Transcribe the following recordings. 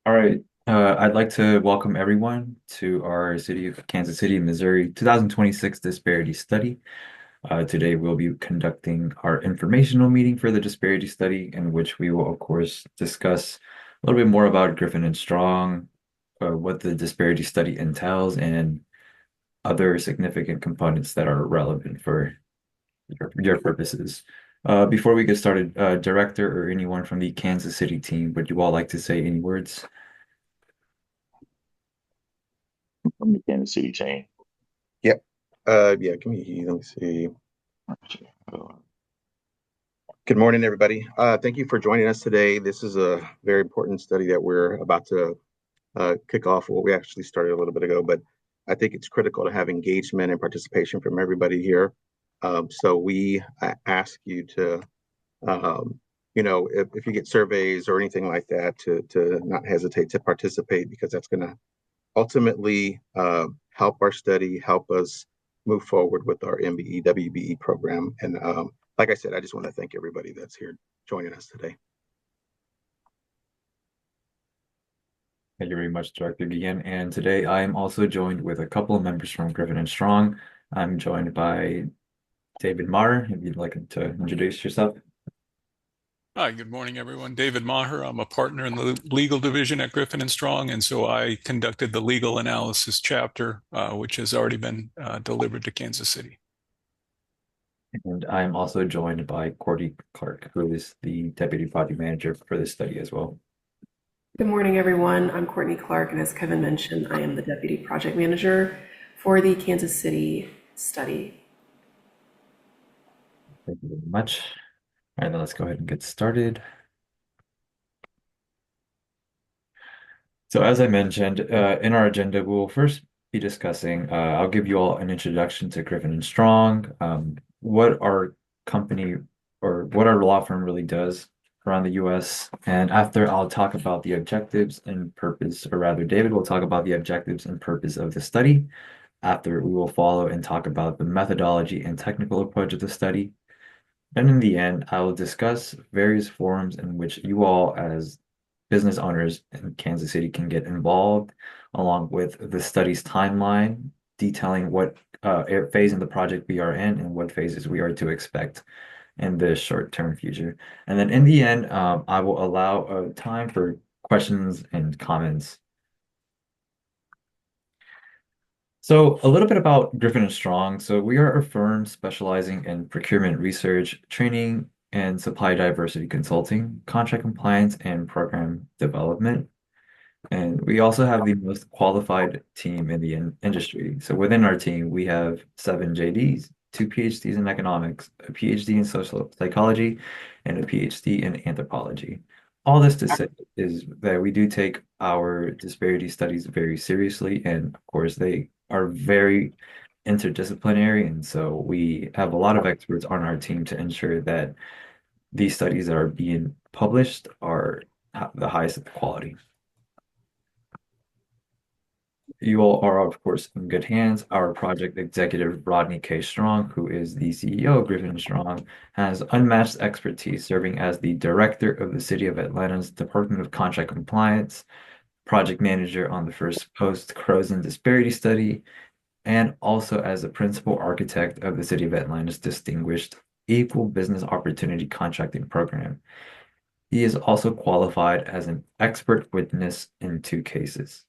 All right. I'd like to welcome everyone to our City of Kansas City, Missouri 2026 Disparity Study. Today we'll be conducting our informational meeting for the disparity study, in which we will, of course, discuss a little bit more about Griffin and Strong, what the disparity study entails, and other significant components that are relevant for your purposes. Before we get started, Director or anyone from the Kansas City team, would you all like to say any words? From the Kansas City chain. Yep. Yeah, give me, let me see. Good morning, everybody. Thank you for joining us today. This is a very important study that we're about to kick off. Well, we actually started a little bit ago, but I think it's critical to have engagement and participation from everybody here. So we ask you to, if you get surveys or anything like that, to not hesitate to participate because that's going to ultimately help our study, help us move forward with our MBE, WBE program. And like I said, I just want to thank everybody that's here joining us today. Thank you very much, Director Guillen. And today I am also joined with a couple of members from Griffin and Strong. I'm joined by David Maher. If you'd like to introduce yourself. Hi, good morning, everyone. David Maher. I'm a partner in the legal division at Griffin and Strong, and so I conducted the legal analysis chapter, which has already been delivered to Kansas City. And I'm also joined by Courtney Clark, who is the Deputy Project Manager for this study as well. Good morning, everyone. I'm Courtney Clark, and as Kevin mentioned, I am the Deputy Project Manager for the Kansas City study. Thank you very much. All right, then let's go ahead and get started. So as I mentioned, in our agenda, we will first be discussing, I'll give you all an introduction to Griffin and Strong, what our company or what our law firm really does around the US. And after I'll talk about the objectives and purpose, or rather David will talk about the objectives and purpose of the study. After we will follow and talk about the methodology and technical approach of the study. And in the end, I will discuss various forums in which you all as business owners in Kansas City can get involved, along with the study's timeline, detailing what phase in the project we are in and what phases we are to expect in the short-term future. And then in the end, I will allow time for questions and comments. So a little bit about Griffin and Strong. So we are a firm specializing in procurement research, training, and supply diversity consulting, contract compliance, and program development. And we also have the most qualified team in the industry. So within our team, we have 7 JDs, 2 PhDs in economics, a PhD in social psychology, and a PhD in anthropology. All this to say is that we do take our disparity studies very seriously, and of course, they are very interdisciplinary. And so we have a lot of experts on our team to ensure that these studies that are being published are the highest quality. You all are, of course, in good hands. Our project executive, Rodney K. Strong, who is the CEO of Griffin Strong, has unmatched expertise serving as the director of the City of Atlanta's Department of Contract Compliance, project manager on the first post-Croson disparity study, and also as the principal architect of the City of Atlanta's distinguished Equal Business Opportunity Contracting Program. He is also qualified as an expert witness in 2 cases.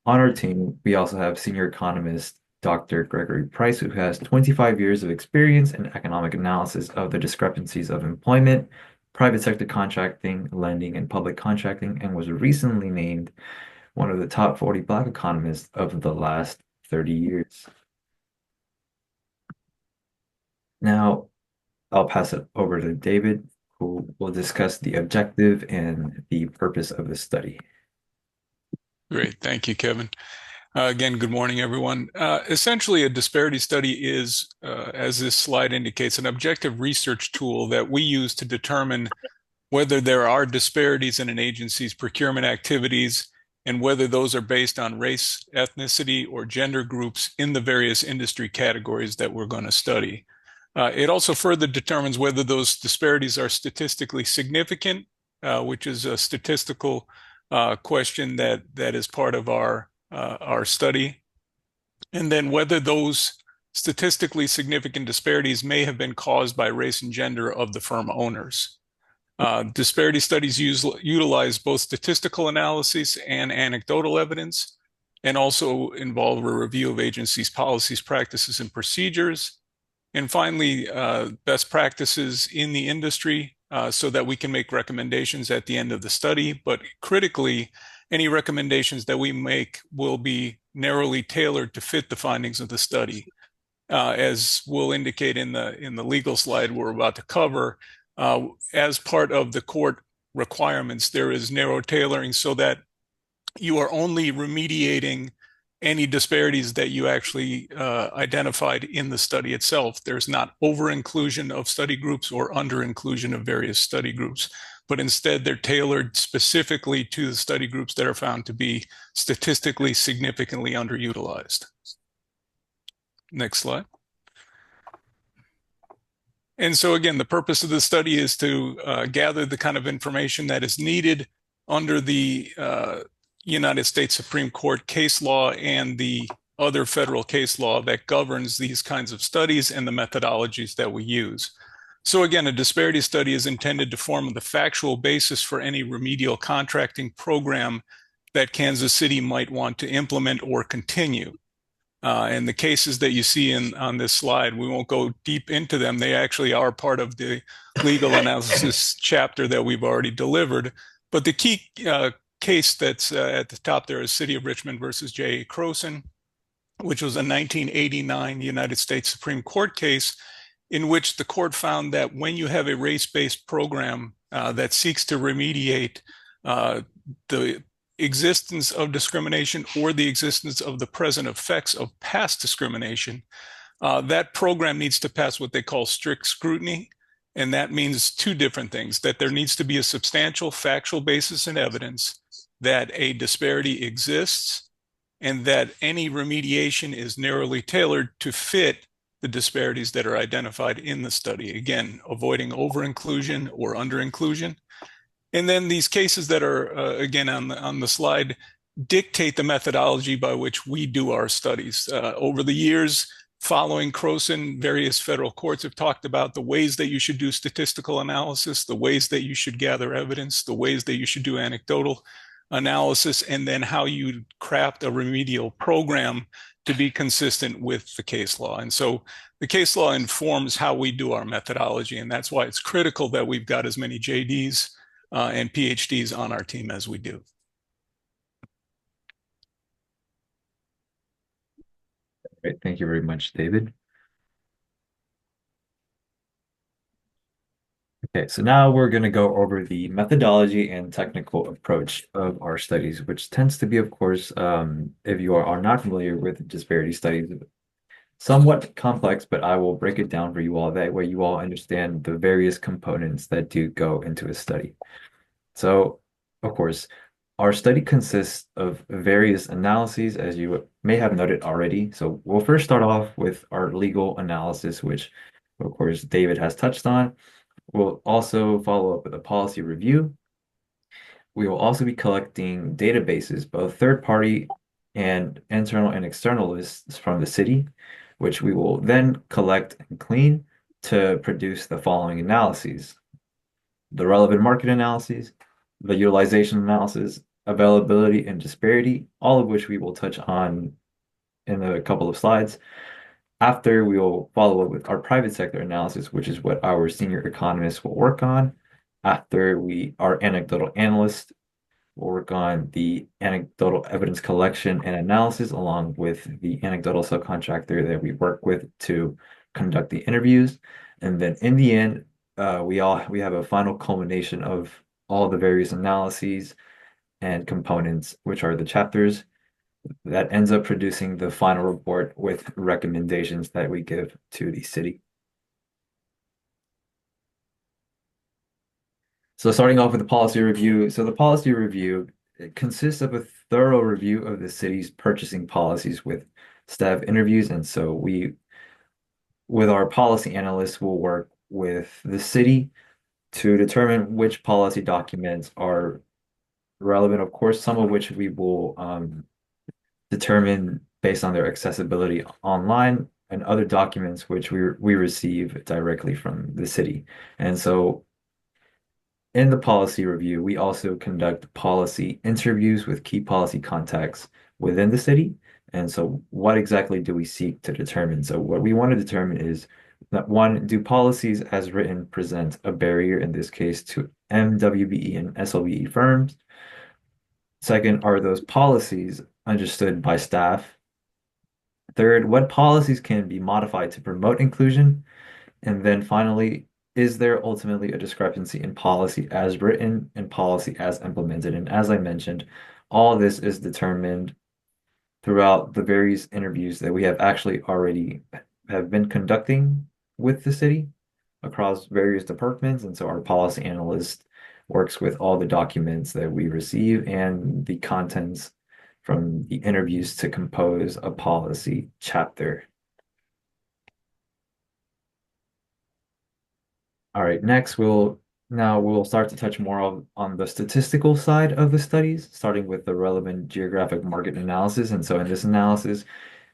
On our team, we also have senior economist Dr. Gregory Price, who has 25 years of experience in economic analysis of the discrepancies of employment, private sector contracting, lending, and public contracting, and was recently named one of the top 40 Black economists of the last 30 years. Now, I'll pass it over to David, who will discuss the objective and the purpose of the study. Great. Thank you, Kevin. Again, good morning, everyone. Essentially, a disparity study is, as this slide indicates, an objective research tool that we use to determine whether there are disparities in an agency's procurement activities and whether those are based on race, ethnicity, or gender groups in the various industry categories that we're going to study. It also further determines whether those disparities are statistically significant, which is a statistical question that is part of our study, and then whether those statistically significant disparities may have been caused by race and gender of the firm owners. Disparity studies utilize both statistical analyses and anecdotal evidence, and also involve a review of agencies' policies, practices, and procedures. And finally, best practices in the industry so that we can make recommendations at the end of the study. But critically, any recommendations that we make will be narrowly tailored to fit the findings of the study. As we'll indicate in the legal slide we're about to cover, as part of the court requirements, there is narrow tailoring so that you are only remediating any disparities that you actually identified in the study itself. There's not over-inclusion of study groups or under-inclusion of various study groups, but instead they're tailored specifically to the study groups that are found to be statistically significantly underutilized. Next slide. And so again, the purpose of the study is to gather the kind of information that is needed under the United States Supreme Court case law and the other federal case law that governs these kinds of studies and the methodologies that we use. So again, a disparity study is intended to form the factual basis for any remedial contracting program that Kansas City might want to implement or continue. And the cases that you see on this slide, we won't go deep into them. They actually are part of the legal analysis chapter that we've already delivered. But the key case that's at the top there is City of Richmond versus J.A. Croson, which was a 1989 United States Supreme Court case in which the court found that when you have a race-based program that seeks to remediate the existence of discrimination or the existence of the present effects of past discrimination, that program needs to pass what they call strict scrutiny. And that means two different things: that there needs to be a substantial factual basis and evidence that a disparity exists, and that any remediation is narrowly tailored to fit the disparities that are identified in the study. Again, avoiding over-inclusion or under-inclusion. And then these cases that are, again, on the slide, dictate the methodology by which we do our studies. Over the years, following Croson, various federal courts have talked about the ways that you should do statistical analysis, the ways that you should gather evidence, the ways that you should do anecdotal analysis, and then how you craft a remedial program to be consistent with the case law. And so the case law informs how we do our methodology, and that's why it's critical that we've got as many JDs and PhDs on our team as we do. Great. Thank you very much, David. Okay, so now we're going to go over the methodology and technical approach of our studies, which tends to be, of course, if you are not familiar with disparity studies, somewhat complex, but I will break it down for you all. That way you all understand the various components that do go into a study. So, of course, our study consists of various analyses, as you may have noted already. So we'll first start off with our legal analysis, which, of course, David has touched on. We'll also follow up with a policy review. We will also be collecting databases, both third-party and internal and external lists from the city, which we will then collect and clean to produce the following analyses: the relevant market analyses, the utilization analysis, availability and disparity, all of which we will touch on in a couple of slides. After, we will follow up with our private sector analysis, which is what our senior economists will work on. After, our anecdotal analyst will work on the anecdotal evidence collection and analysis, along with the anecdotal subcontractor that we work with to conduct the interviews. And then in the end, we have a final culmination of all the various analyses and components, which are the chapters, that ends up producing the final report with recommendations that we give to the city. So starting off with the policy review. So the policy review, it consists of a thorough review of the city's purchasing policies with staff interviews. And so with our policy analysts, will work with the city to determine which policy documents are relevant, of course, some of which we will determine based on their accessibility online, and other documents which we receive directly from the city. And so in the policy review, we also conduct policy interviews with key policy contacts within the city. And so what exactly do we seek to determine? So what we want to determine is that one, do policies as written present a barrier, in this case, to MWBE and SLBE firms? Second, are those policies understood by staff? Third, what policies can be modified to promote inclusion? And then finally, is there ultimately a discrepancy in policy as written and policy as implemented? And as I mentioned, all this is determined throughout the various interviews that we have actually already have been conducting with the city across various departments. And so our policy analyst works with all the documents that we receive and the contents from the interviews to compose a policy chapter. All right, next we'll start to touch more on the statistical side of the studies, starting with the relevant geographic market analysis. And so in this analysis,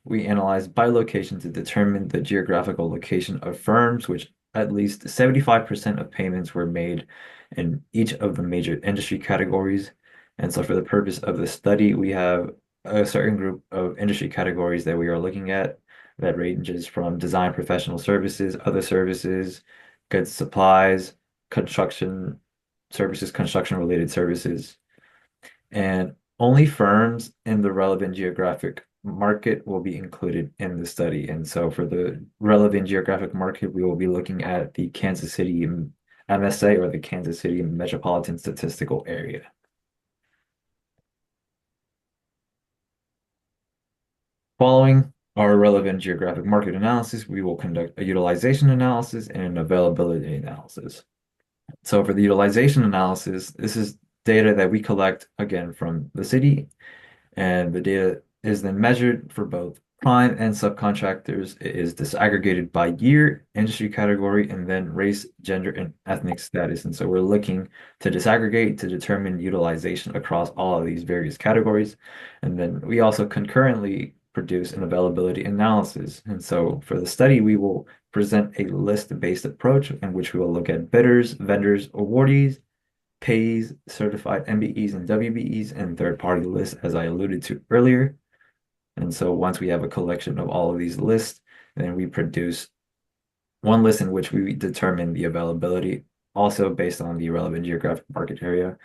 we analyze by location to determine the geographical location of firms, which at least 75% of payments were made in each of the major industry categories. And so for the purpose of the study, we have a certain group of industry categories that we are looking at that ranges from design professional services, other services, goods, supplies, construction services, construction related services. And only firms in the relevant geographic market will be included in the study. And so for the relevant geographic market, we will be looking at the Kansas City MSA, or the Kansas City Metropolitan Statistical Area. Following our relevant geographic market analysis, we will conduct a utilization analysis and an availability analysis. So for the utilization analysis, this is data that we collect again from the city, and the data is then measured for both prime and subcontractors. It is disaggregated by year, industry category, and then race, gender, and ethnic status. And so we're looking to disaggregate to determine utilization across all of these various categories. And then we also concurrently produce an availability analysis. And so for the study, we will present a list-based approach in which we will look at bidders, vendors, awardees, pays, certified MBEs and WBEs, and third-party lists, as I alluded to earlier. And so once we have a collection of all of these lists, then we produce one list in which we determine the availability, also based on the relevant geographic market area.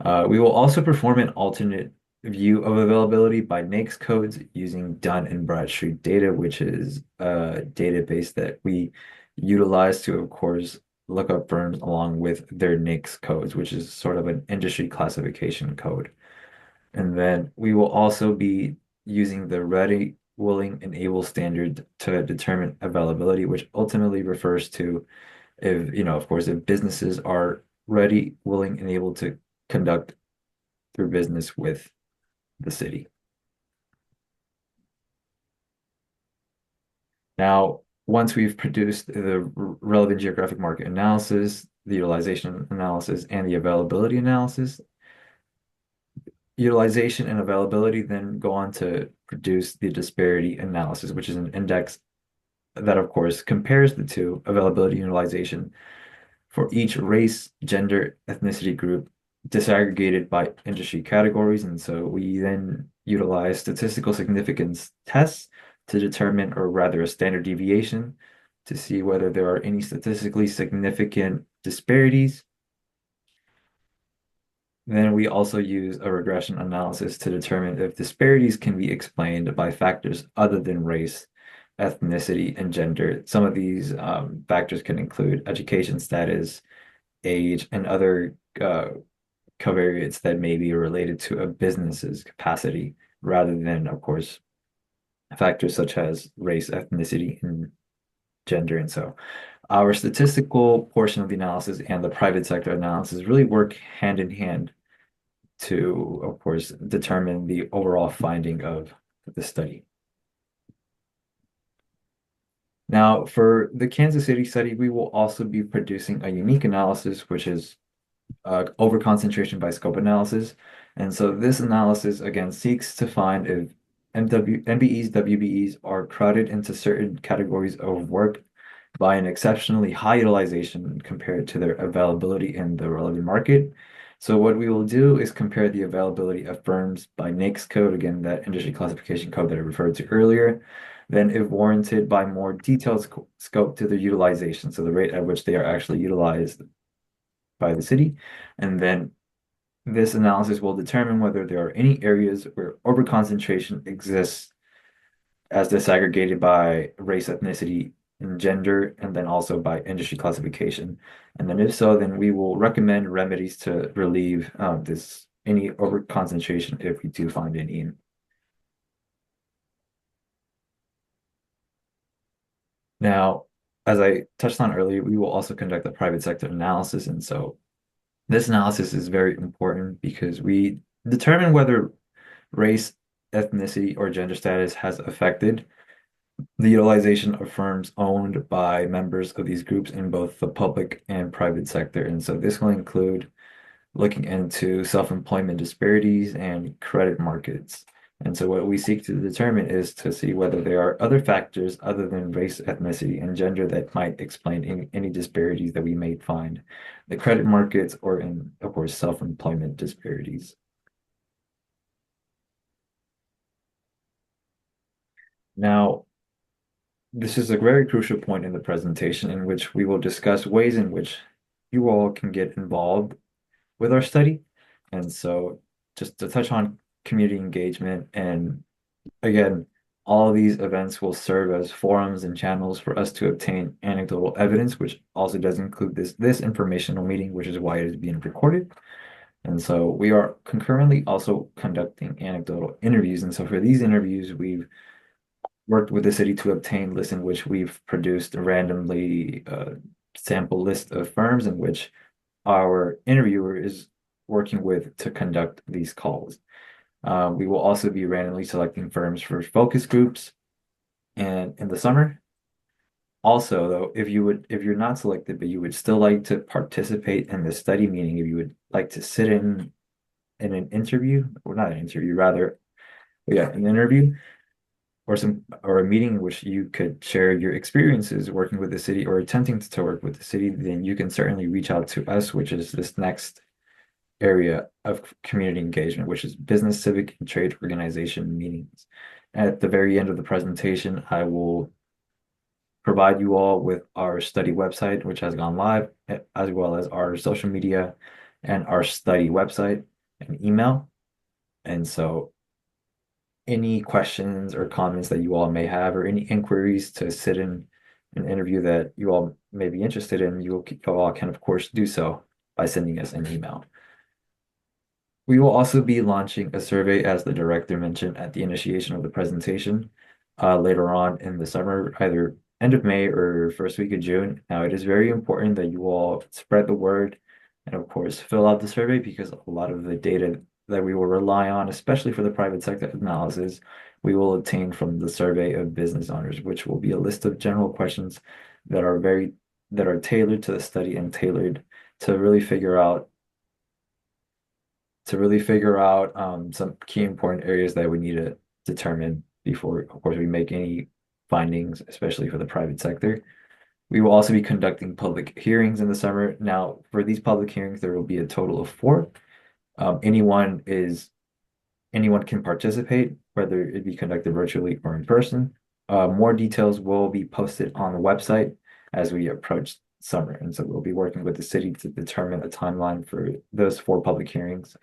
We will also perform an alternate view of availability by NAICS codes using Dun and Bradstreet data, which is a database that we utilize to, of course, look up firms along with their NAICS codes, which is sort of an industry classification code. And then we will also be using the ready, willing, and able standard to determine availability, which ultimately refers to if, of course, if businesses are ready, willing, and able to conduct through business with the city. Now, once we've produced the relevant geographic market analysis, the utilization analysis, and the availability analysis, utilization and availability then go on to produce the disparity analysis, which is an index that, of course, compares the two, availability and utilization, for each race, gender, ethnicity group disaggregated by industry categories. And so we then utilize statistical significance tests to determine, or rather a standard deviation, to see whether there are any statistically significant disparities. Then we also use a regression analysis to determine if disparities can be explained by factors other than race, ethnicity, and gender. Some of these factors can include education status, age, and other covariates that may be related to a business's capacity, rather than, of course, factors such as race, ethnicity, and gender. And so our statistical portion of the analysis and the private sector analysis really work hand in hand to, of course, determine the overall finding of the study. Now, for the Kansas City study, we will also be producing a unique analysis, which is overconcentration by scope analysis. And so this analysis again seeks to find if MBEs, WBEs are crowded into certain categories of work by an exceptionally high utilization compared to their availability in the relevant market. So what we will do is compare the availability of firms by NAICS code, again, that industry classification code that I referred to earlier, then if warranted by more detailed scope to their utilization, so the rate at which they are actually utilized by the city. And then this analysis will determine whether there are any areas where overconcentration exists as disaggregated by race, ethnicity, and gender, and then also by industry classification. And then if so, then we will recommend remedies to relieve this any overconcentration if we do find any. Now, as I touched on earlier, we will also conduct a private sector analysis. And so this analysis is very important because we determine whether race, ethnicity, or gender status has affected the utilization of firms owned by members of these groups in both the public and private sector. And so this will include looking into self-employment disparities and credit markets. And so what we seek to determine is to see whether there are other factors other than race, ethnicity, and gender that might explain any disparities that we may find, the credit markets or in, of course, self-employment disparities. Now, this is a very crucial point in the presentation in which we will discuss ways in which you all can get involved with our study. And so just to touch on community engagement, and again, all of these events will serve as forums and channels for us to obtain anecdotal evidence, which also does include this informational meeting, which is why it is being recorded. And so we are concurrently also conducting anecdotal interviews. And so for these interviews, we've worked with the city to obtain lists in which we've produced a randomly sample list of firms in which our interviewer is working with to conduct these calls. We will also be randomly selecting firms for focus groups and in the summer. Also, though, if you're not selected, but you would still like to participate in the study, meaning if you would like to sit in an interview, or not an interview, rather, yeah, an interview or a meeting in which you could share your experiences working with the city or attempting to work with the city, then you can certainly reach out to us, which is this next area of community engagement, which is business, civic, and trade organization meetings. At the very end of the presentation, I will provide you all with our study website, which has gone live, as well as our social media and our study website and email. And so any questions or comments that you all may have, or any inquiries to sit in an interview that you all may be interested in, you all can, of course, do so by sending us an email. We will also be launching a survey, as the director mentioned at the initiation of the presentation, later on in the summer, either end of May or first week of June. Now, it is very important that you all spread the word and, of course, fill out the survey, because a lot of the data that we will rely on, especially for the private sector analysis, we will obtain from the survey of business owners, which will be a list of general questions that are tailored to the study and tailored to really figure out some key important areas that we need to determine before, of course, we make any findings, especially for the private sector. We will also be conducting public hearings in the summer. Now, for these public hearings, there will be a total of 4. Anyone can participate, whether it be conducted virtually or in person. More details will be posted on the website as we approach summer. And so we'll be working with the city to determine a timeline for those 4 public hearings.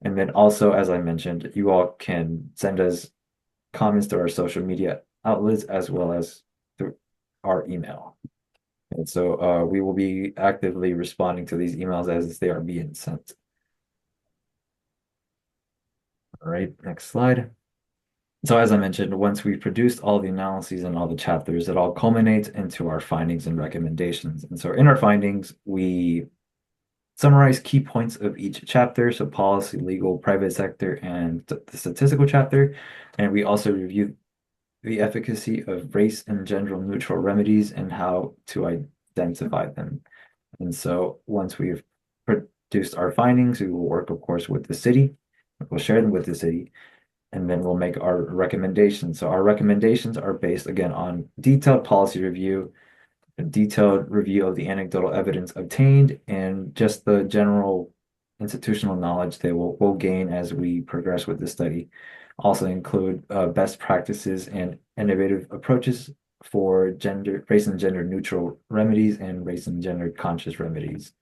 And then also, as I mentioned, you all can send us comments to our social media outlets as well as through our email. And so we will be actively responding to these emails as they are being sent. All right, next slide. So as I mentioned, once we've produced all the analyses and all the chapters, it all culminates into our findings and recommendations. And so in our findings, we summarize key points of each chapter, so policy, legal, private sector, and the statistical chapter. And we also review the efficacy of race and gender neutral remedies and how to identify them. And so once we've produce our findings, we will work, of course, with the city. We'll share them with the city, and then we'll make our recommendations. So our recommendations are based, again, on detailed policy review, a detailed review of the anecdotal evidence obtained, and just the general institutional knowledge that we'll gain as we progress with the study. Also include best practices and innovative approaches for race and gender neutral remedies and race and gender conscious remedies.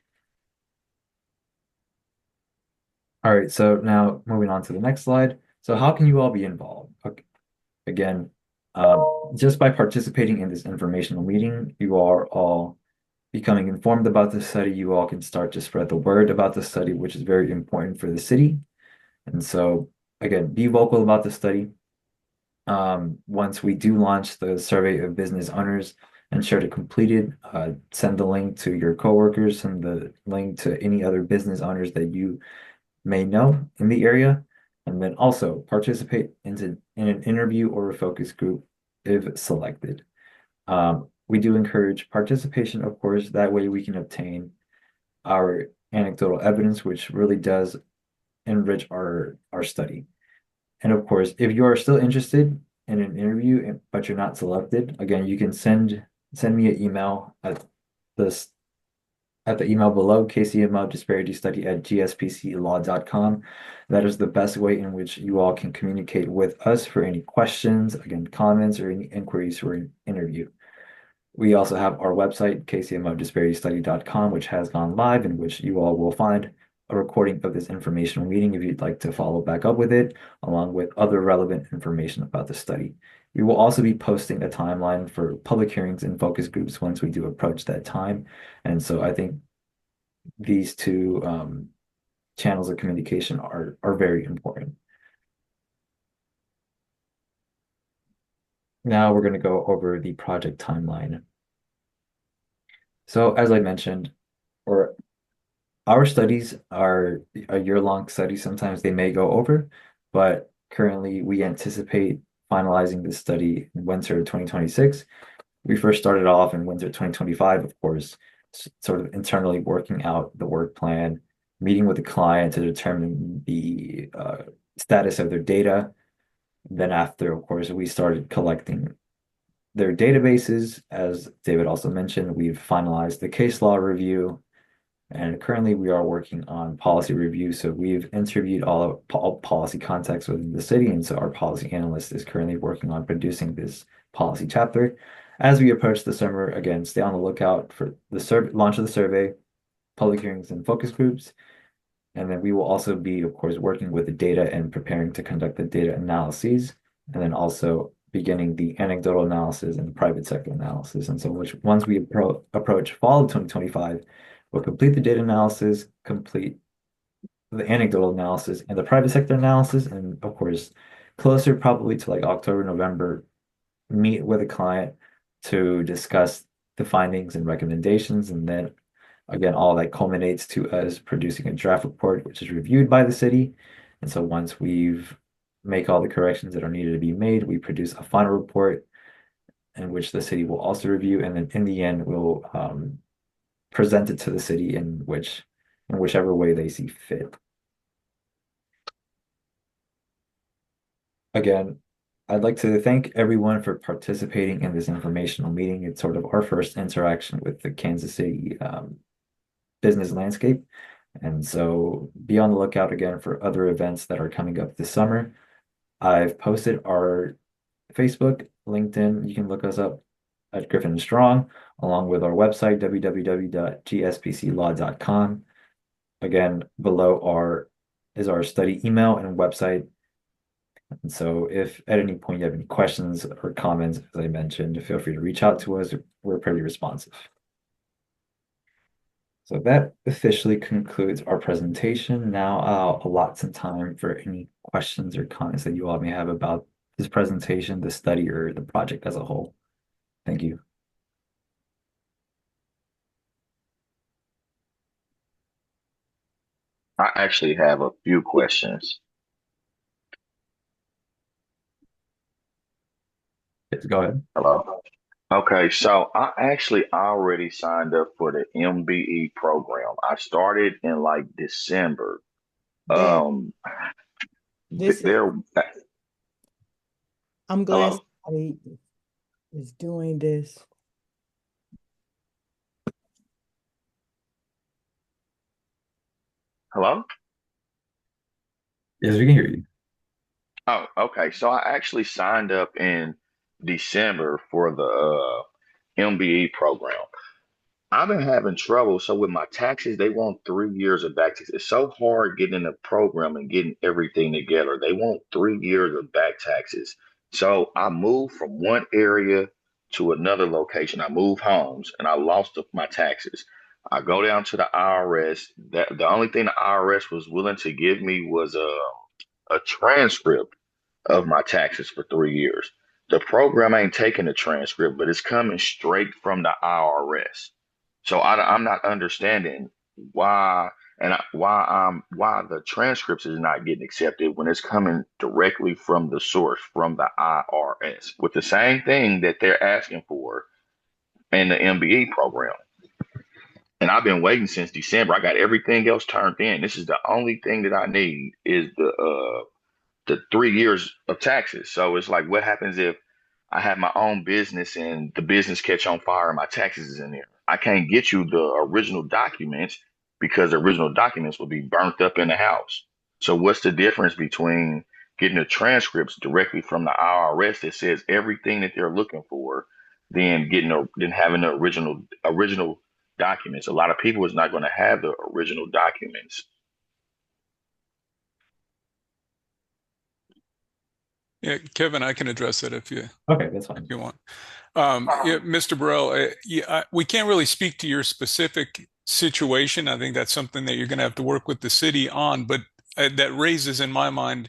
All right, so now moving on to the next slide. So how can you all be involved? Okay. Again, just by participating in this informational meeting, you are all becoming informed about the study. You all can start to spread the word about the study, which is very important for the city. And so, again, be vocal about the study. Once we do launch the survey of business owners, ensure to complete it. Send the link to your coworkers, send the link to any other business owners that you may know in the area, and then also participate in an interview or a focus group if selected. We do encourage participation, of course, that way we can obtain our anecdotal evidence, which really does enrich our study. And of course, if you are still interested in an interview, but you're not selected, again, you can send me an email this at the email below, kcmodisparitystudy@gspclaw.com. That is the best way in which you all can communicate with us for any questions, again, comments, or any inquiries for an interview. We also have our website, kcmodisparitystudy.com, which has gone live, in which you all will find a recording of this informational meeting if you'd like to follow back up with it, along with other relevant information about the study. We will also be posting a timeline for public hearings and focus groups once we do approach that time. And so I think these two channels of communication are very important. Now we're going to go over the project timeline. So as I mentioned, or our studies are a year-long study. Sometimes they may go over, but currently we anticipate finalizing this study in winter 2026. We first started off in winter 2025, of course, sort of internally working out the work plan, meeting with the client to determine the status of their data. Then after, of course, we started collecting their databases. As David also mentioned, we've finalized the case law review, and currently we are working on policy review. So we've interviewed all policy contacts within the city, and so our policy analyst is currently working on producing this policy chapter. As we approach the summer, again, stay on the lookout for the launch of the survey, public hearings, and focus groups. And then we will also be, of course, working with the data and preparing to conduct the data analyses, and then also beginning the anecdotal analysis and the private sector analysis. And so once we approach fall of 2025, we'll complete the data analysis, complete the anecdotal analysis and the private sector analysis, and of course, closer probably to like October, November, meet with a client to discuss the findings and recommendations. And then again, all that culminates to us producing a draft report, which is reviewed by the city. And so once we've make all the corrections that are needed to be made, we produce a final report in which the city will also review. And then in the end, we'll present it to the city in whichever way they see fit. Again, I'd like to thank everyone for participating in this informational meeting. It's sort of our first interaction with the Kansas City business landscape. And so be on the lookout again for other events that are coming up this summer. I've posted our Facebook, LinkedIn. You can look us up at Griffin & Strong, along with our website, www.gspclaw.com. Again, below is our study email and website. And so if at any point you have any questions or comments, as I mentioned, feel free to reach out to us. We're pretty responsive. So that officially concludes our presentation. Now I'll allot some time for any questions or comments that you all may have about this presentation, the study, or the project as a whole. Thank you. I actually have a few questions. Yes, go ahead. Hello. Okay, so I actually already signed up for the MBE program. I started in like December. That Um, this is, there, I'm glad hello, somebody is doing this. hello. Yes, we can hear you. Oh, okay. So I actually signed up in December for the MBE program. I've been having trouble. So with my taxes, they want 3 years of back taxes. It's so hard getting in the program and getting everything together. They want 3 years of back taxes. So I moved from one area to another location. I moved homes and I lost my taxes. I go down to the IRS. That the only thing the IRS was willing to give me was a transcript of my taxes for 3 years. The program ain't taking the transcript, but it's coming straight from the IRS. So I'm not understanding why why the transcripts is not getting accepted when it's coming directly from the source from the IRS with the same thing that they're asking for in the MBE program. And I've been waiting since December. I got everything else turned in. This is the only thing that I need is the 3 years of taxes. So it's like, what happens if I have my own business and the business catch on fire and my taxes is in there? I can't get you the original documents because the original documents will be burnt up in the house. So what's the difference between getting the transcripts directly from the IRS that says everything that they're looking for, then having the original documents? A lot of people is not going to have the original documents. Yeah, Kevin, I can address that Okay, that's if fine. you want. Yeah, Mr. Burrell, we can't really speak to your specific situation. I think that's something that you're going to have to work with the city on, but that raises in my mind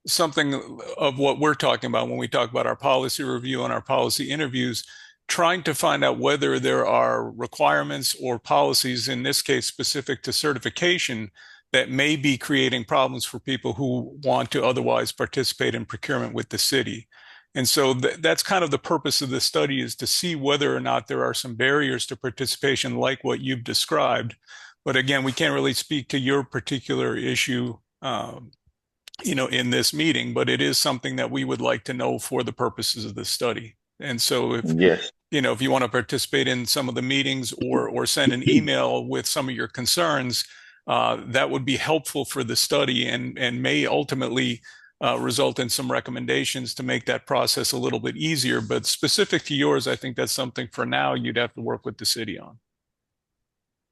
something of what we're talking about when we talk about our policy review and our policy interviews, trying to find out whether there are requirements or policies, in this case, specific to certification, that may be creating problems for people who want to otherwise participate in procurement with the city. And so that's kind of the purpose of the study, is to see whether or not there are some barriers to participation like what you've described. But again, we can't really speak to your particular issue in this meeting, but it is something that we would like to know for the purposes of the study. And so Yes. if you want to participate in some of the meetings or send an email with some of your concerns, that would be helpful for the study and may ultimately result in some recommendations to make that process a little bit easier. But specific to yours, I think that's something for now you'd have to work with the city on.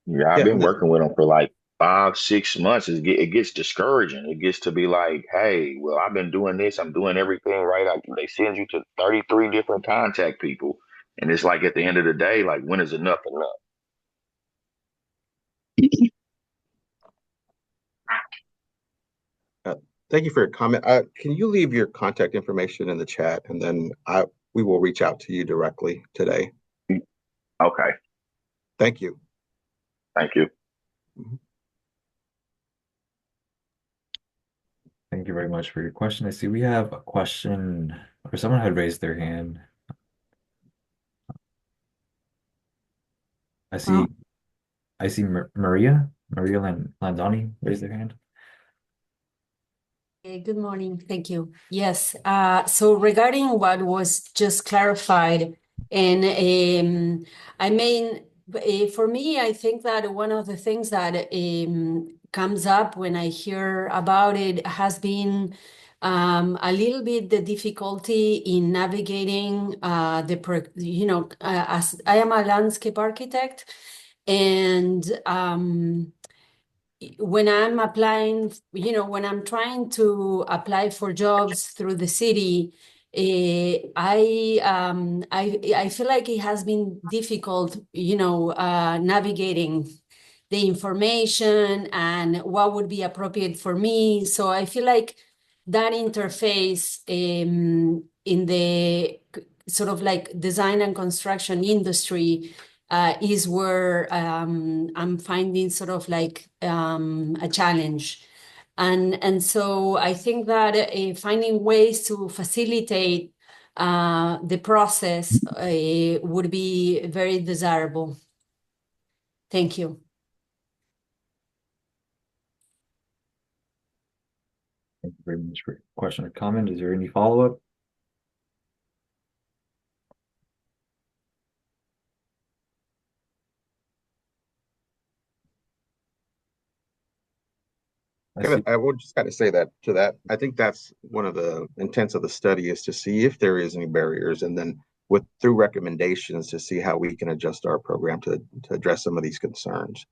Yeah, I've Yeah, been working with them for like 5, 6 months. It gets discouraging. It gets to be like, hey, well, I've been doing this. I'm doing everything right. They send you to 33 different contact people. And it's like at the end of the day, like, when is enough enough? uh, thank you for your comment. Can you leave your contact information in the chat, and then we will reach out to you directly today. Okay, Thank you. thank you. Mhm. Thank you very much for your question. I see we have a question, or someone had raised their hand. I Uh, see, I see Maria Landoni raised their hand. Good morning. Thank you. Yes. So regarding what was just clarified, and I mean, for me, I think that one of the things that comes up when I hear about it has been a little bit the difficulty in navigating as I am a landscape architect, and when I'm applying, when I'm trying to apply for jobs through the city, I feel like it has been difficult, navigating the information and what would be appropriate for me. So I feel like that interface in the sort of like design and construction industry is where I'm finding sort of like a challenge. And so I think that finding ways to facilitate the process would be very desirable. Thank you. Thank you very much for your question or comment. Is there any follow-up? I Kevin, see. I would just got to say that to that. I think that's one of the intents of the study is to see if there is any barriers, and then with through recommendations to see how we can adjust our program to address some of these concerns.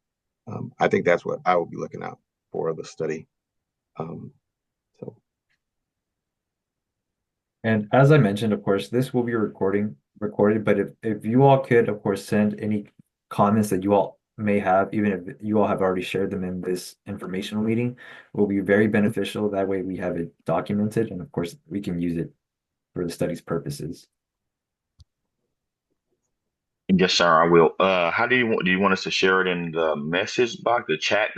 I think that's what I will be looking out for the study. Um, so And as I mentioned, of course, this will be recorded, but if you all could, of course, send any comments that you all may have, even if you all have already shared them in this informational meeting, will be very beneficial. That way we have it documented, and of course, we can use it for the study's purposes. Yes, sir, I will. How do you want us to share it in the message box, the chat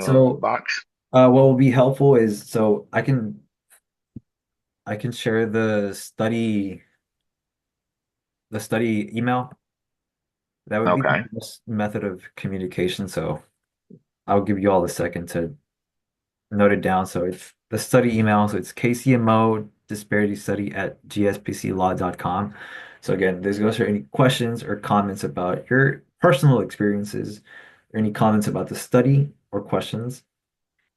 So, box? what will be helpful is so I can share the study email. That would be the Okay. best method of communication. So I'll give you all a second to note it down. So it's the study email. So it's KCMO disparity study at gspclaw.com. So again, this goes for any questions or comments about your personal experiences or any comments about the study or questions.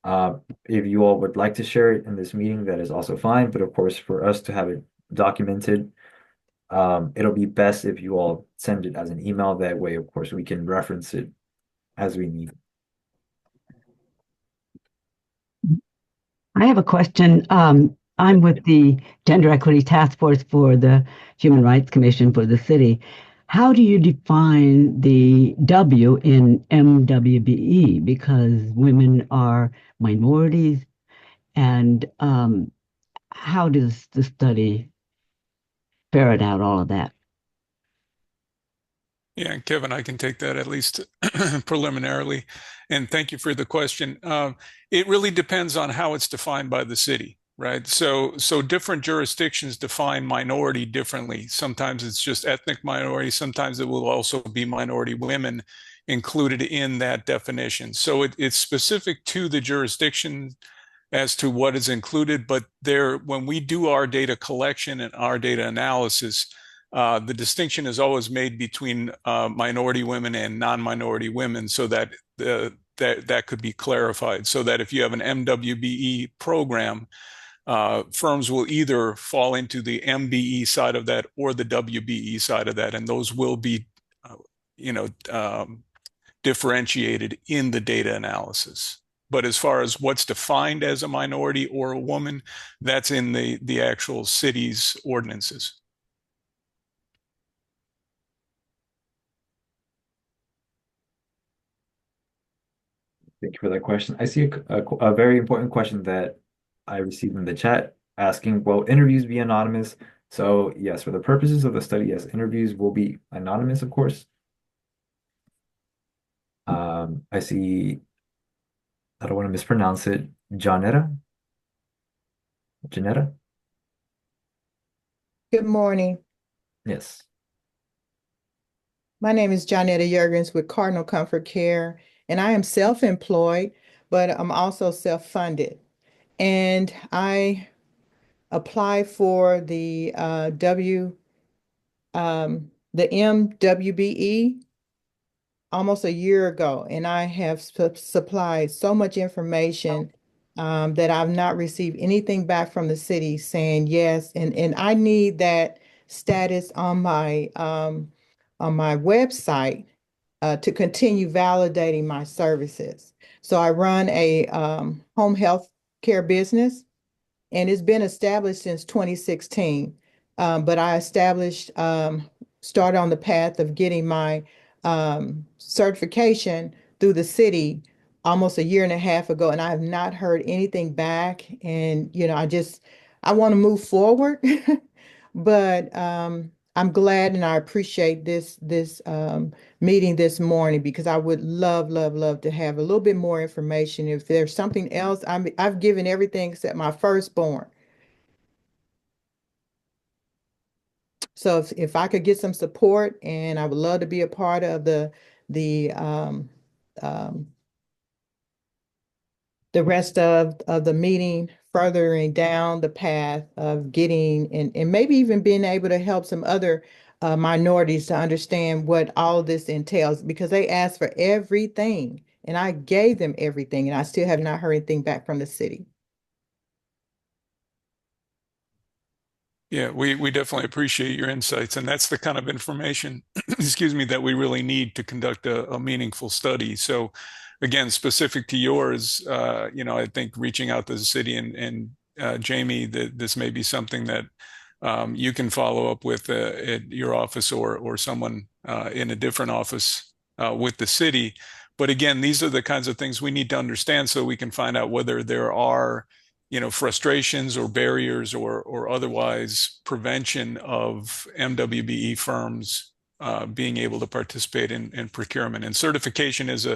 If you all would like to share it in this meeting, that is also fine. But of course, for us to have it documented, it'll be best if you all send it as an email. That way, of course, we can reference it as we need. I have a question. I'm with the Gender Equity Task Force for the Human Rights Commission for the city. How do you define the W in MWBE? Because women are minorities, and how does the study ferret out all of that? Yeah, Kevin, I can take that at least preliminarily. And thank you for the question. It really depends on how it's defined by the city, right? So different jurisdictions define minority differently. Sometimes it's just ethnic minority. Sometimes it will also be minority women included in that definition. So it's specific to the jurisdiction as to what is included, but when we do our data collection and our data analysis, the distinction is always made between minority women and non-minority women, so that that could be clarified. So that if you have an MWBE program, firms will either fall into the MBE side of that or the WBE side of that, and those will be, you know, differentiated in the data analysis. But as far as what's defined as a minority or a woman, that's in the actual city's ordinances. Thank you for that question. I see a very important question that I received in the chat asking, will interviews be anonymous? So yes, for the purposes of the study, yes, interviews will be anonymous, of course. I see, I don't want to mispronounce it, Janetta? Janetta? Good morning. Yes. My name is Johnetta Jurgens with Cardinal Comfort Care, and I am self-employed, but I'm also self-funded. And I applied for the MWBE almost a year ago, and I have supplied so much information that I've not received anything back from the city saying yes, and I need that status on my website to continue validating my services. So I run a home health care business, and it's been established since 2016. But I started on the path of getting my certification through the city almost a year and a half ago, and I have not heard anything back. And I want to move forward, but I'm glad and I appreciate this meeting this morning because I would love, love, love to have a little bit more information. If there's something else, I've given everything except my firstborn. So if I could get some support, and I would love to be a part of the um, the rest of the meeting, furthering down the path of getting and maybe even being able to help some other minorities to understand what all of this entails, because they asked for everything and I gave them everything, and I still have not heard anything back from the city. Yeah, we definitely appreciate your insights, and that's the kind of information, excuse me, that we really need to conduct a meaningful study. So, again, specific to yours, I think reaching out to the city and Jamie, that this may be something that you can follow up with at your office or someone in a different office with the city. But again, these are the kinds of things we need to understand so we can find out whether there are frustrations or barriers or otherwise prevention of MWBE firms being able to participate in procurement. And certification is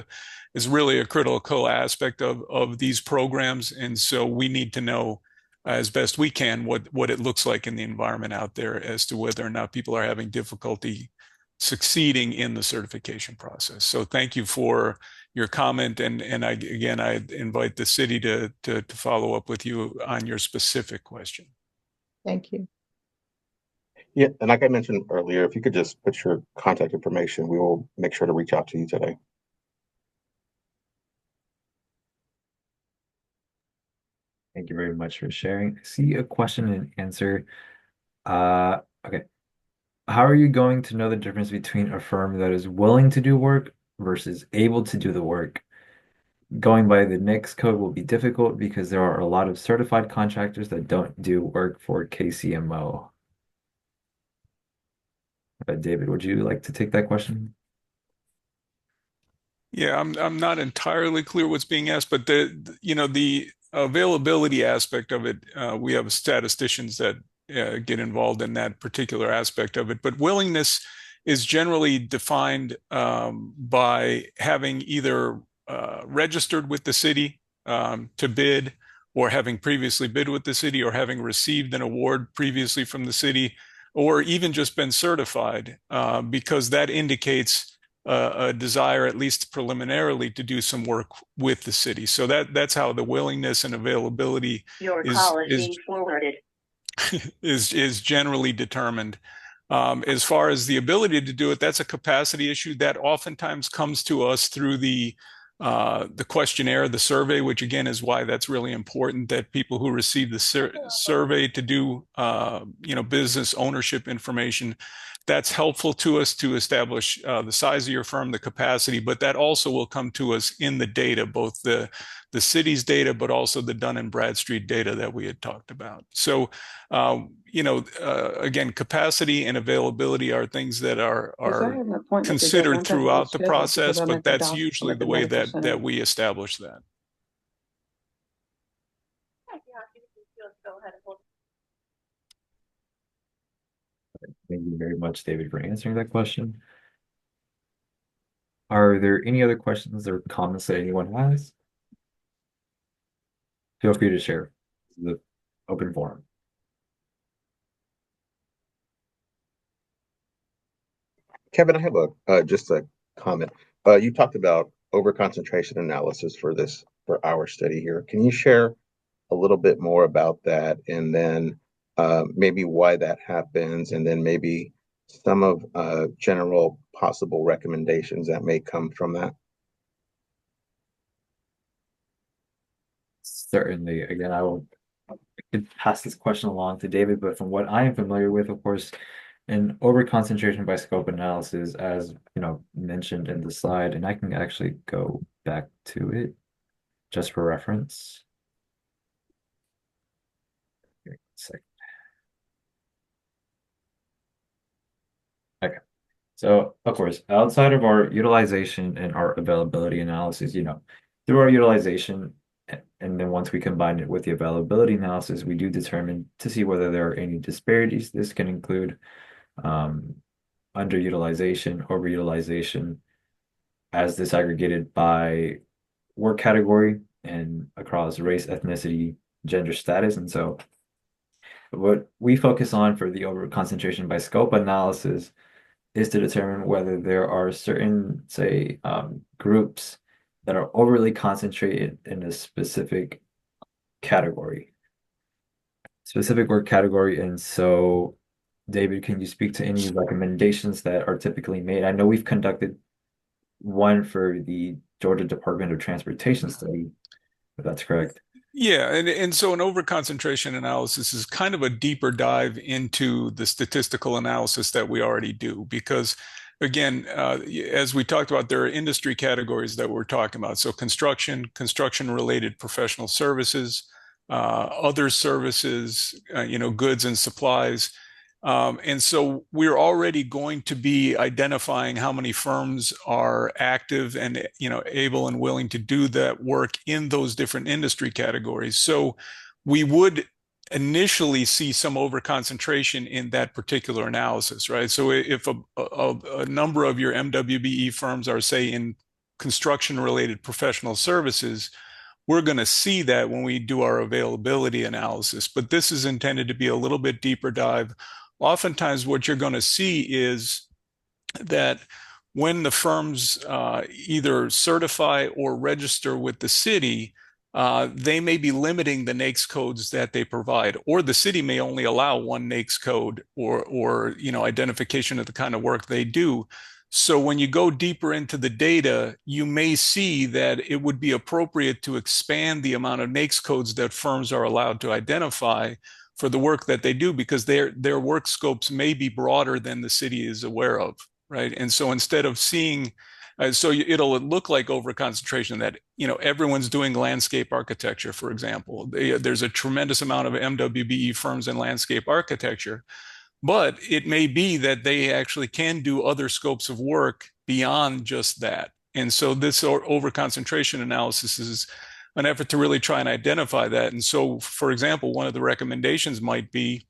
really a critical aspect of these programs. And so we need to know as best we can what it looks like in the environment out there as to whether or not people are having difficulty succeeding in the certification process. So thank you for your comment, and I invite the city to follow up with you on your specific question. Thank you. Yeah, and like I mentioned earlier, if you could just put your contact information, we will make sure to reach out to you today. Thank you very much for sharing. I see a question and answer. Okay. How are you going to know the difference between a firm that is willing to do work versus able to do the work? Going by the NICS code will be difficult because there are a lot of certified contractors that don't do work for KCMO. David, would you like to take that question? Yeah, I'm not entirely clear what's being asked, but the availability aspect of it, we have statisticians that get involved in that particular aspect of it. But willingness is generally defined by having either registered with the city to bid, or having previously bid with the city, or having received an award previously from the city, or even just been certified, because that indicates a desire, at least preliminarily, to do some work with the city. So that's how the willingness and availability Your is call is being forwarded. is generally determined. As far as the ability to do it, that's a capacity issue that oftentimes comes to us through the questionnaire, the survey, which again is why that's really important that people who receive the survey to do business ownership information, that's helpful to us to establish the size of your firm, the capacity, but that also will come to us in the data, both the city's data, but also the Dun and Bradstreet data that we had talked about. So, again, capacity and availability are things that are considered throughout the process, but that's usually the way that we establish that. Thank you very much, David, for answering that question. Are there any other questions or comments that anyone has? Feel free to share. This is the open forum. Kevin, I have just a comment. You talked about overconcentration analysis for our study here. Can you share a little bit more about that, and then maybe why that happens, and then maybe some of general possible recommendations that may come from that? Certainly. Again, I could pass this question along to David, but from what I am familiar with, of course, an overconcentration by scope analysis, as mentioned in the slide, and I can actually go back to it just for reference. Give me one second. Okay. So, of course, outside of our utilization and our availability analysis, through our utilization, and then once we combine it with the availability analysis, we do determine to see whether there are any disparities. This can include underutilization, overutilization, as disaggregated by work category and across race, ethnicity, gender status. And so What we focus on for the overconcentration by scope analysis is to determine whether there are certain, say, groups that are overly concentrated in a category, specific work category. And so, David, can you speak to any recommendations that are typically made? I know we've conducted one for the Georgia Department of Transportation study, if that's correct. Yeah, and so an overconcentration analysis is kind of a deeper dive into the statistical analysis that we already do because, again, as we talked about, there are industry categories that we're talking about. So construction-related professional services, other services, goods and supplies. And so we're already going to be identifying how many firms are active and able and willing to do that work in those different industry categories. So we would initially see some overconcentration in that particular analysis, right? So if a number of your MWBE firms are, say, in construction-related professional services, we're going to see that when we do our availability analysis. But this is intended to be a little bit deeper dive. Oftentimes, what you're going to see is that when the firms either certify or register with the city, they may be limiting the NAICS codes that they provide, or the city may only allow one NAICS code or identification of the kind of work they do. So when you go deeper into the data, you may see that it would be appropriate to expand the amount of NAICS codes that firms are allowed to identify for the work that they do, because their work scopes may be broader than the city is aware of, right? And so instead of seeing, so it'll look like overconcentration that, everyone's doing landscape architecture, for example. There's a tremendous amount of MWBE firms in landscape architecture, but it may be that they actually can do other scopes of work beyond just that. And so this overconcentration analysis is an effort to really try and identify that. And so, for example, one of the recommendations might be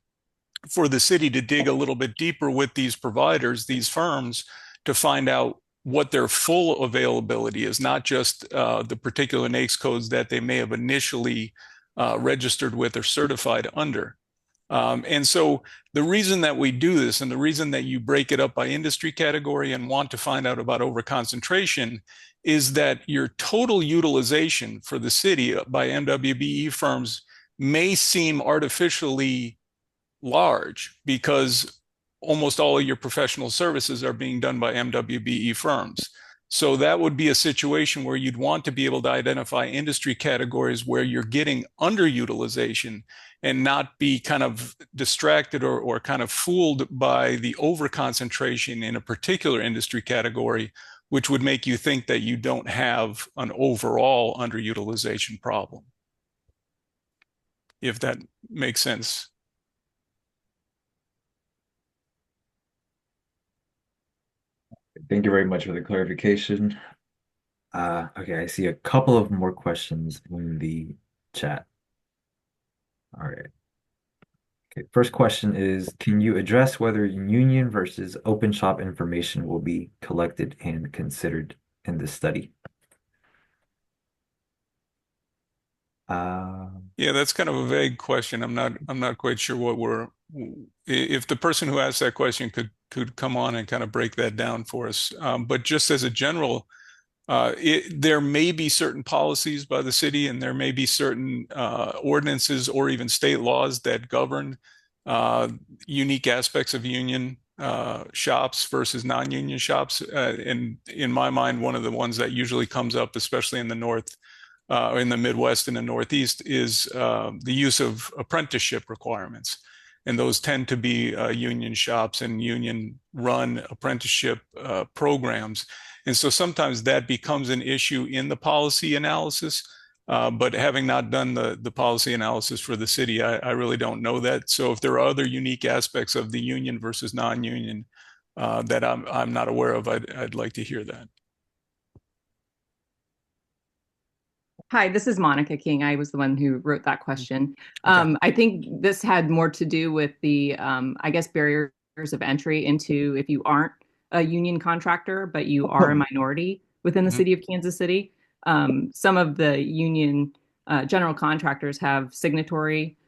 for the city to dig a little bit deeper with these providers, these firms, to find out what their full availability is, not just the particular NAICS codes that they may have initially registered with or certified under. And so the reason that we do this and the reason that you break it up by industry category and want to find out about overconcentration is that your total utilization for the city by MWBE firms may seem artificially large because almost all of your professional services are being done by MWBE firms. So that would be a situation where you'd want to be able to identify industry categories where you're getting underutilization and not be kind of distracted or kind of fooled by the overconcentration in a particular industry category, which would make you think that you don't have an overall underutilization problem, if that makes sense. Thank you very much for the clarification. Okay, I see a couple of more questions in the chat. All right. Okay, first question is, can you address whether union versus open shop information will be collected and considered in this study? Yeah, that's kind of a vague question. I'm not quite sure if the person who asked that question could come on and kind of break that down for us. But just as a general, there may be certain policies by the city, and there may be certain ordinances or even state laws that govern unique aspects of union shops versus non-union shops. And in my mind, one of the ones that usually comes up, especially in the North, in the Midwest and the Northeast, is the use of apprenticeship requirements. And those tend to be union shops and union-run apprenticeship programs. And so sometimes that becomes an issue in the policy analysis. But having not done the policy analysis for the city, I really don't know that. So if there are other unique aspects of the union versus non-union that I'm not aware of, I'd like to hear that. Hi, this is Monica King. I was the one who wrote that question. I think this had more to do with the, I guess, barriers of entry into if you aren't a union contractor, but you are a minority within the city of Kansas City. Some of the union general contractors have signatory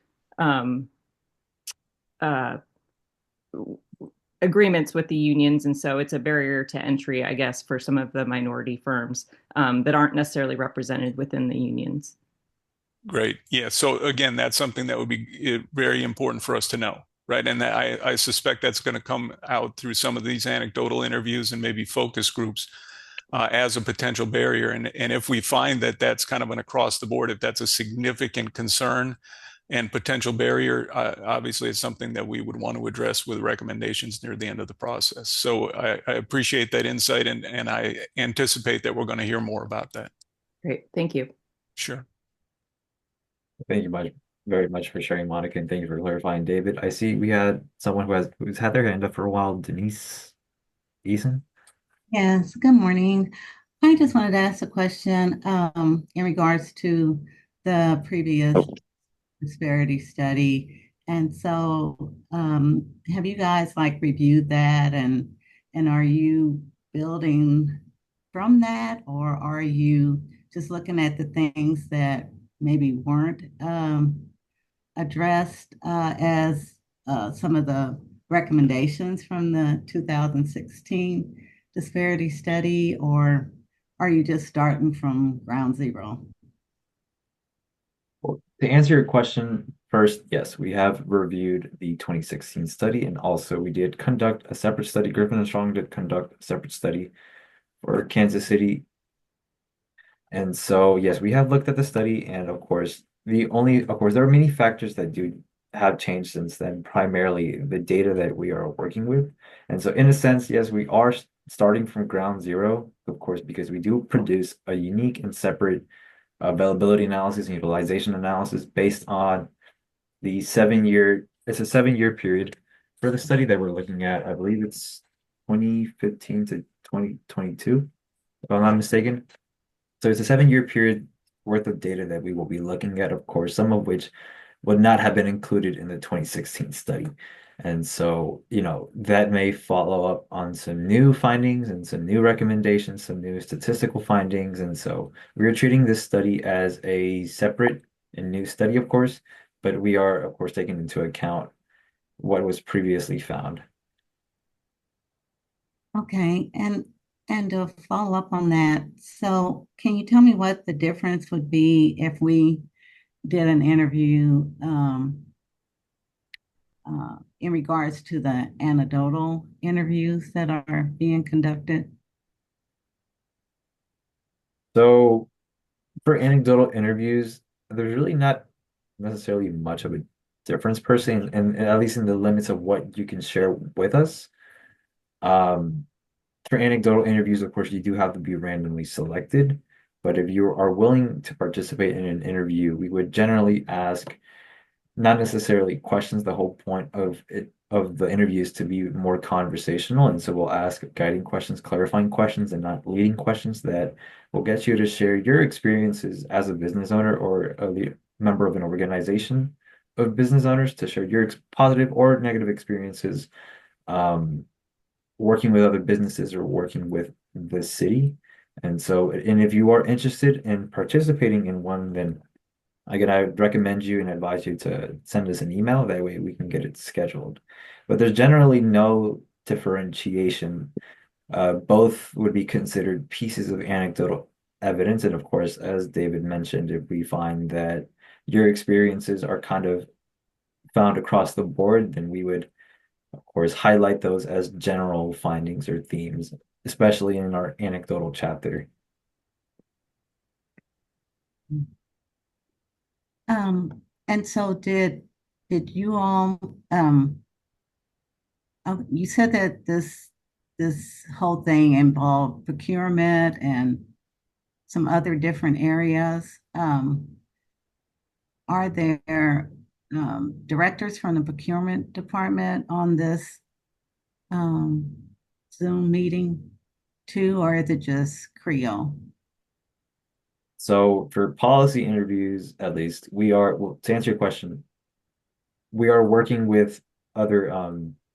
agreements with the unions, and so it's a barrier to entry, I guess, for some of the minority firms that aren't necessarily represented within the unions. Great. Yeah. So again, that's something that would be very important for us to know, right? And I suspect that's going to come out through some of these anecdotal interviews and maybe focus groups as a potential barrier. And if we find that that's kind of an across the board, if that's a significant concern and potential barrier, obviously it's something that we would want to address with recommendations near the end of the process. So I appreciate that insight, and I anticipate that we're going to hear more about that. Great. Thank you. Sure. Thank you very much for sharing, Monica, and thank you for clarifying, David. I see we had someone who's had their hand up for a while, Denise Eason. Yes, good morning. I just wanted to ask a question in regards to the previous disparity study. And so have you guys like reviewed that and are you building from that, or are you just looking at the things that maybe weren't addressed as some of the recommendations from the 2016 disparity study, or are you just starting from ground zero? Well, to answer your question first, yes, we have reviewed the 2016 study, and also we did conduct a separate study. Griffin and Strong did conduct a separate study for Kansas City. And so, yes, we have looked at the study, and of course, there are many factors that do have changed since then, primarily the data that we are working with. And so, in a sense, yes, we are starting from ground zero, of course, because we do produce a unique and separate availability analysis and utilization analysis based on the 7 year, it's a 7 year period for the study that we're looking at. I believe it's 2015 to 2022, if I'm not mistaken. So it's a 7 year period worth of data that we will be looking at, of course, some of which would not have been included in the 2016 study. And so, that may follow up on some new findings and some new recommendations, some new statistical findings. And so we are treating this study as a separate and new study, of course, but we are, of course, taking into account what was previously found. Okay, and to follow up on that, so can you tell me what the difference would be if we did an interview in regards to the anecdotal interviews that are being conducted? So for anecdotal interviews, there's really not necessarily much of a difference per se, and at least in the limits of what you can share with us. Um, for anecdotal interviews, of course, you do have to be randomly selected. But if you are willing to participate in an interview, we would generally ask not necessarily questions. The whole point of the interview is to be more conversational, and so we'll ask guiding questions, clarifying questions, and not leading questions that will get you to share your experiences as a business owner or a member of an organization of business owners, to share your positive or negative experiences um, working with other businesses or working with the city. And so, and if you are interested in participating in one, then again, I would recommend you and advise you to send us an email. That way we can get it scheduled. But there's generally no differentiation. Both would be considered pieces of anecdotal evidence. And of course, as David mentioned, if we find that your experiences are kind of found across the board, then we would, of course, highlight those as general findings or themes, especially in our anecdotal chapter. And so did you all you said that this whole thing involved procurement and some other different areas. Are there directors from the procurement department on this Zoom meeting too, or is it just Creo? So for policy interviews, at least, well, to answer your question, we are working with other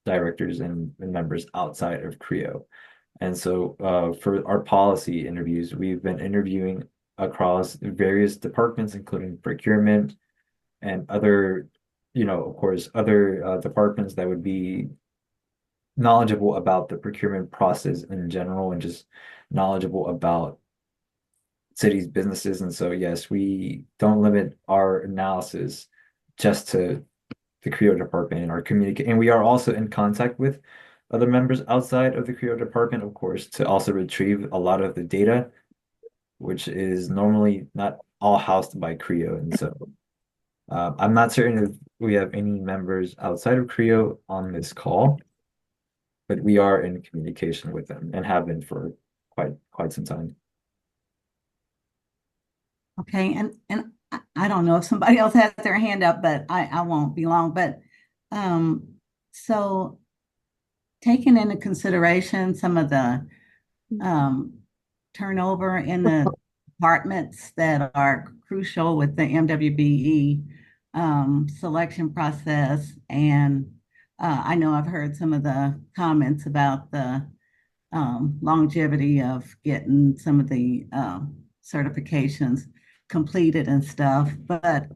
directors and members outside of Creo. And so for our policy interviews, we've been interviewing across various departments, including procurement and other of course, other departments that would be knowledgeable about the procurement process in general and just knowledgeable about cities' businesses. And so, yes, we don't limit our analysis just to the Creo department and our communicate. And we are also in contact with other members outside of the Creo department, of course, to also retrieve a lot of the data, which is normally not all housed by Creo. And so I'm not certain if we have any members outside of Creo on this call, but we are in communication with them and have been for quite some time. Okay, and I don't know if somebody else has their hand up, but I won't be long. But so taking into consideration some of the um, turnover in the departments that are crucial with the MWBE selection process, and I know I've heard some of the comments about the longevity of getting some of the certifications completed and stuff. But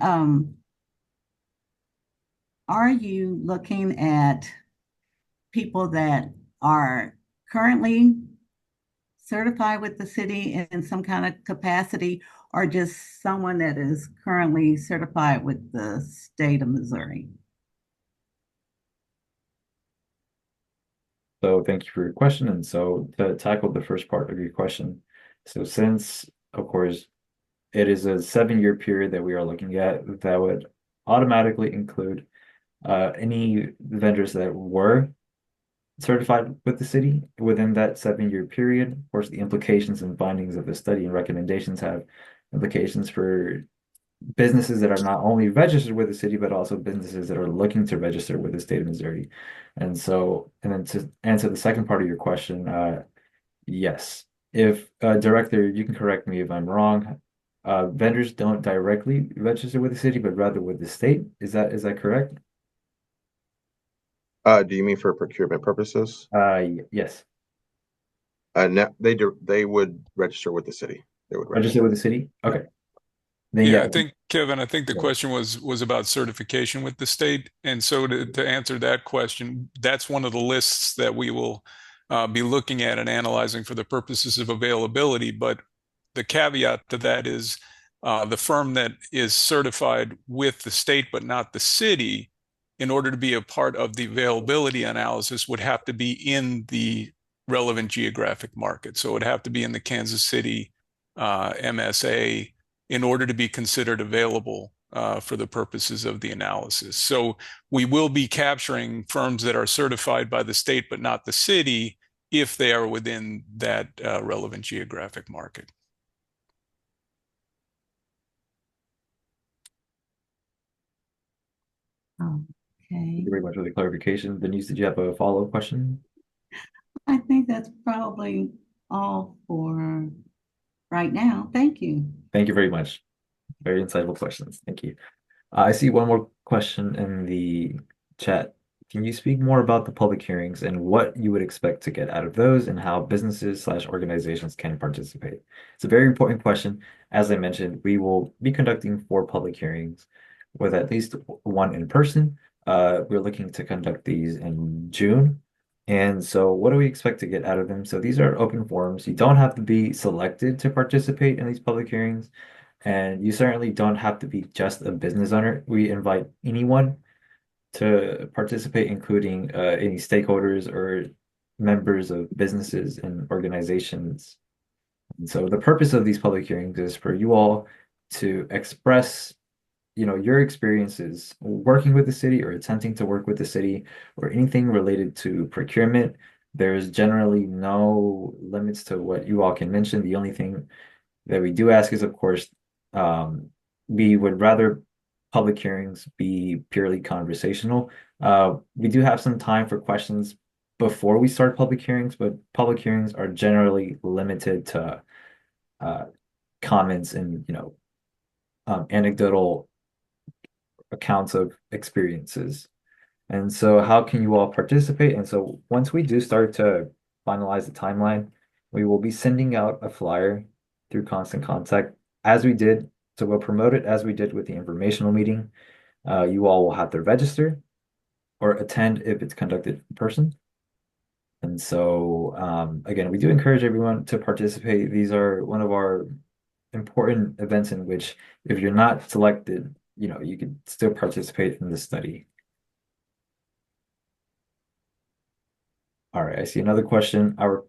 are you looking at people that are currently certified with the city in some kind of capacity, or just someone that is currently certified with the state of Missouri? So thank you for your question. And so to tackle the first part of your question, so since, of course, it is a 7-year period that we are looking at, that would automatically include any vendors that were certified with the city within that 7-year period. Of course, the implications and findings of the study and recommendations have implications for businesses that are not only registered with the city, but also businesses that are looking to register with the state of Missouri. And so, and then to answer the second part of your question, yes. If Director, you can correct me if I'm wrong. Vendors don't directly register with the city, but rather with the state. Is that correct? Do you mean for procurement purposes? Yes. No, they would register with the city. They would Register register. with the city? Yeah. Okay. Then Yeah, yeah. I think, Kevin, I think the question was about certification with the state. And so to answer that question, that's one of the lists that we will be looking at and analyzing for the purposes of availability. But the caveat to that is the firm that is certified with the state but not the city, in order to be a part of the availability analysis, would have to be in the relevant geographic market. So it would have to be in the Kansas City MSA in order to be considered available for the purposes of the analysis. So we will be capturing firms that are certified by the state but not the city if they are within that relevant geographic market. Okay. Thank you very much for the clarification. Denise, did you have a follow-up question? I think that's probably all for right now. Thank you. Thank you very much. Very insightful questions. Thank you. I see one more question in the chat. Can you speak more about the public hearings and what you would expect to get out of those and how businesses/organizations can participate? It's a very important question. As I mentioned, we will be conducting 4 public hearings with at least one in person. We're looking to conduct these in June. And so what do we expect to get out of them? So these are open forums. You don't have to be selected to participate in these public hearings. And you certainly don't have to be just a business owner. We invite anyone to participate, including any stakeholders or members of businesses and organizations. And so the purpose of these public hearings is for you all to express, your experiences working with the city or attempting to work with the city or anything related to procurement. There's generally no limits to what you all can mention. The only thing that we do ask is, of course, we would rather public hearings be purely conversational. We do have some time for questions before we start public hearings, but public hearings are generally limited to comments and, anecdotal accounts of experiences. And so how can you all participate? And so once we do start to finalize the timeline, we will be sending out a flyer through Constant Contact as we did. So we'll promote it as we did with the informational meeting. You all will have to register or attend if it's conducted in person. And so, again, we do encourage everyone to participate. These are one of our important events in which, if you're not selected, you can still participate in the study. All right, I see another question. Our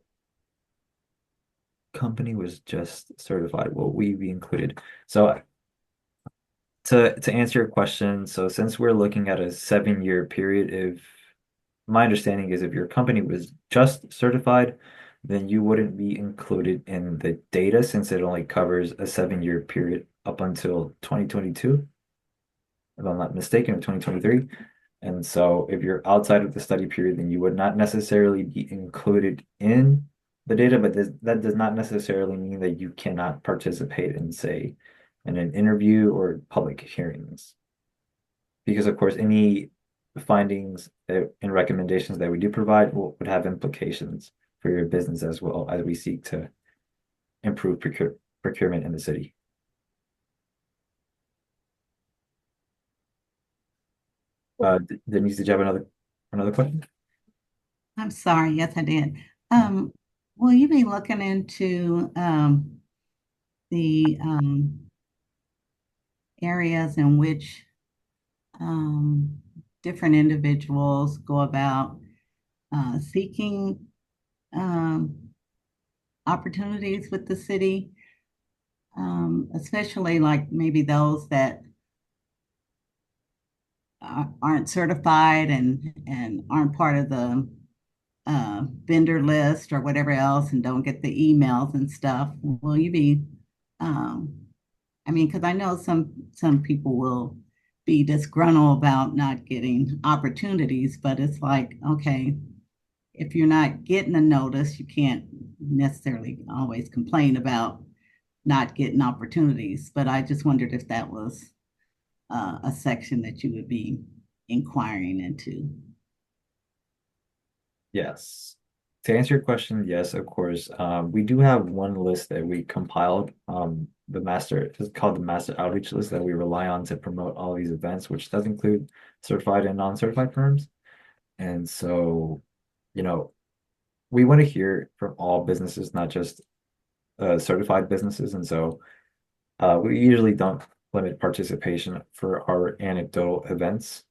company was just certified. Will we be included? So to answer your question, so since we're looking at a 7-year period, if my understanding is if your company was just certified, then you wouldn't be included in the data since it only covers a 7-year period up until 2022, if I'm not mistaken, or 2023. And so if you're outside of the study period, then you would not necessarily be included in the data, but that does not necessarily mean that you cannot participate in, say, in an interview or public hearings. Because of course, any findings and recommendations that we do provide would have implications for your business as well as we seek to improve procurement in the city. Denise, did you have another question? I'm sorry. Yes, I did. Um, will you be looking into the areas in which different individuals go about seeking opportunities with the city, especially like maybe those that aren't certified and aren't part of the vendor list or whatever else and don't get the emails and stuff. Will you be, I mean, because I know some people will be disgruntled about not getting opportunities, but it's like, okay, if you're not getting a notice, you can't necessarily always complain about not getting opportunities. But I just wondered if that was a section that you would be inquiring into. Yes. To answer your question, yes, of course. We do have one list that we compiled. It's called the master outreach list that we rely on to promote all these events, which does include certified and non-certified firms. And so, you know, we want to hear from all businesses, not just certified businesses. And so we usually don't limit participation for our anecdotal events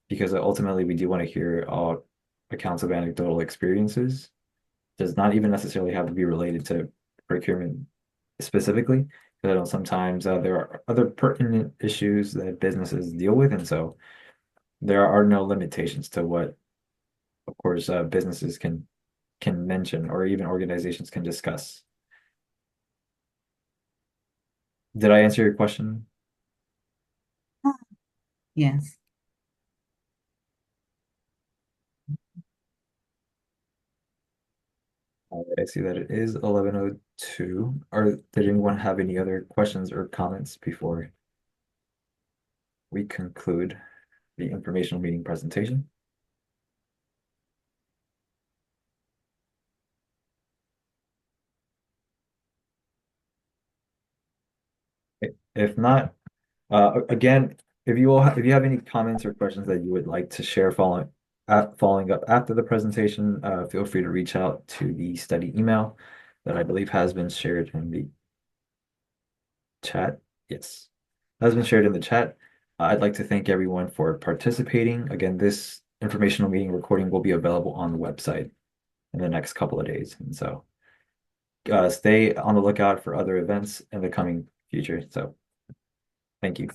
because ultimately we do want to hear all accounts of anecdotal experiences. Does not even necessarily have to be related to procurement specifically. Because I know sometimes there are other pertinent issues that businesses deal with, and so there are no limitations to what, of course, businesses can mention or even organizations can discuss. Did I answer your question? Yes. I see that it is 11:02. Did anyone have any other questions or comments before we conclude the informational meeting presentation? If not, again, if you have any comments or questions that you would like to share following up after the presentation, feel free to reach out to the study email that I believe has been shared in the chat. Yes, has been shared in the chat. I'd like to thank everyone for participating. Again, this informational meeting recording will be available on the website in the next couple of days. And so stay on the lookout for other events in the coming future. So thank you.